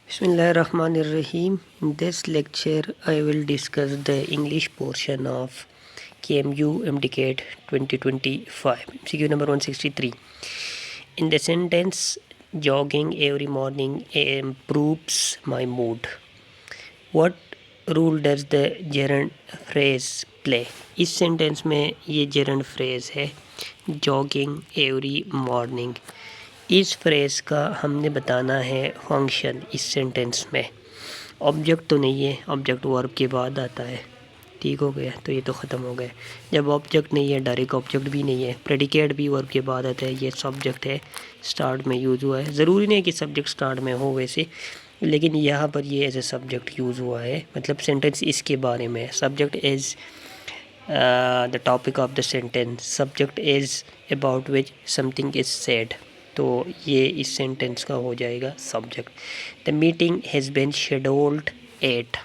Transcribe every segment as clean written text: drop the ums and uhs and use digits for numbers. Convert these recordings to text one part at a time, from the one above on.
Bismillahirrahmanirrahim. In this lecture, I will discuss the English portion of KMU MDCAT 2025. MCQ number 163. In the sentence, jogging every morning improves my mood. What role does the gerund phrase play? इस sentence में ये gerund phrase है jogging every morning. इस phrase का हमने बताना है function इस सेंटेंस में. ऑब्जेक्ट तो नहीं है, ऑब्जेक्ट वर्ब के बाद आता है. ठीक हो गया, तो ये तो ख़त्म हो गया. जब ऑब्जेक्ट नहीं है, डायरेक्ट ऑब्जेक्ट भी नहीं है, प्रेडिकेट भी वर्ब के बाद आता है. ये सब्जेक्ट है, स्टार्ट में यूज़ हुआ है. ज़रूरी नहीं कि सब्जेक्ट स्टार्ट में हो वैसे, लेकिन यहाँ पर ये एज ए सब्जेक्ट यूज़ हुआ है. मतलब सेंटेंस इसके बारे में है. Subject is the topic of the sentence. Subject is about which something is said. तो ये इस सेंटेंस का हो जाएगा subject. The meeting has been scheduled at.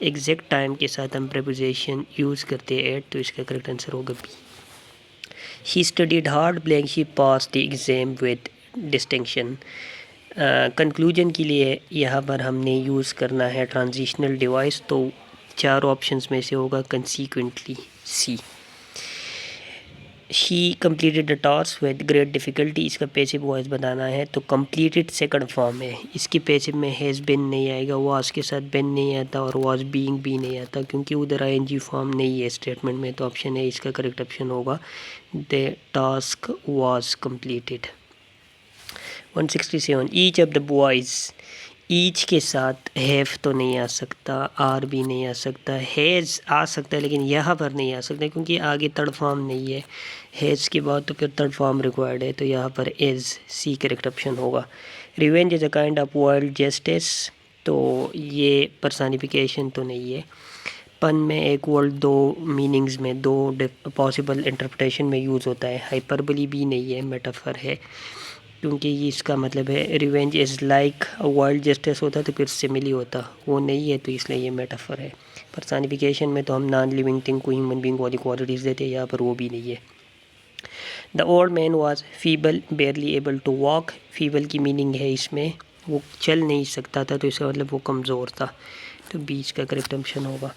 Exact time के साथ हम प्रीपोजिशन यूज़ करते हैं एट, तो इसका करेक्ट आंसर होगा B. She studied hard blank she pass the exam with distinction. Conclusion के लिए यहाँ पर हमने यूज़ करना है ट्रांजिशनल डिवाइस. तो चार ऑप्शंस में से होगा consequently C. She completed the task with great difficulty. इसका पैसिव वॉइस बताना है, तो कम्प्लीटेड सेकंड फॉर्म है. इसकी पैसिव में हैज़ बिन नहीं आएगा, वाज के साथ बिन नहीं आता और वाज बीइंग भी नहीं आता, क्योंकि उधर आईएनजी फॉर्म नहीं है स्टेटमेंट में. तो ऑप्शन है इसका करेक्ट ऑप्शन होगा. The task was completed. 167. Each of the boys. Each के साथ हैव तो नहीं आ सकता, आर भी नहीं आ सकता. हैज़ आ सकता है लेकिन यहाँ पर नहीं आ सकता, क्योंकि आगे थर्ड फॉर्म नहीं है. हैज़ के बाद तो फिर थर्ड फॉर्म रिक्वायर्ड है, तो यहाँ पर इज़ सी करेक्ट ऑप्शन होगा. Revenge is a kind of wild justice. तो ये पर्सनिफिकेशन तो नहीं है. पन में एक वर्ड दो मीनिंग्स में, दो पॉसिबल इंटरप्रिटेशन में यूज़ होता है. हाइपरबली भी नहीं है, मेटाफर है, क्योंकि ये इसका मतलब है revenge is like world justice होता तो फिर सिमिली होता, वो नहीं है, तो इसलिए ये मेटाफर है. पर्सनिफिकेशन में तो हम नॉन लिविंग थिंग को ह्यूमन बीइंग वाली क्वालिटीज़ देते हैं, यहाँ पर वो भी नहीं है. The old man was feeble barely able to walk. Feeble की मीनिंग है इसमें वो चल नहीं सकता था, तो इसका मतलब वो कमज़ोर था, तो बीच का करेक्ट ऑप्शन होगा.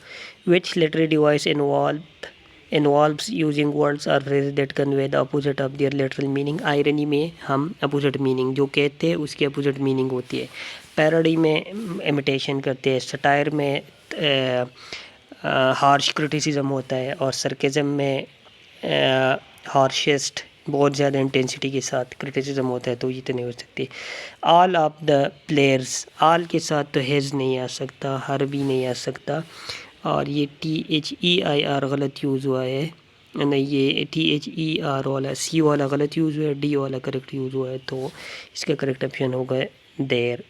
Which literary device involves using words और phrases that convey the opposite of their literal meaning. Irony में हम अपोजिट मीनिंग जो कहते हैं उसकी अपोजिट मीनिंग होती है. पैरोडी में इमिटेशन करते हैं. सटायर में हार्श क्रिटिसिज्म होता है, और सरकेज़म में हार्शेस्ट बहुत ज़्यादा इंटेंसिटी के साथ क्रिटिसिज्म होता है, तो ये तो नहीं हो सकती. All of the players. All के साथ तो हैज़ नहीं आ सकता, हर भी नहीं आ सकता, और ये THEIR गलत यूज़ हुआ है. नहीं, ये THER वाला सी वाला गलत यूज़ हुआ है, डी वाला करेक्ट यूज़ हुआ है, तो इसका करेक्ट ऑप्शन होगा देयर.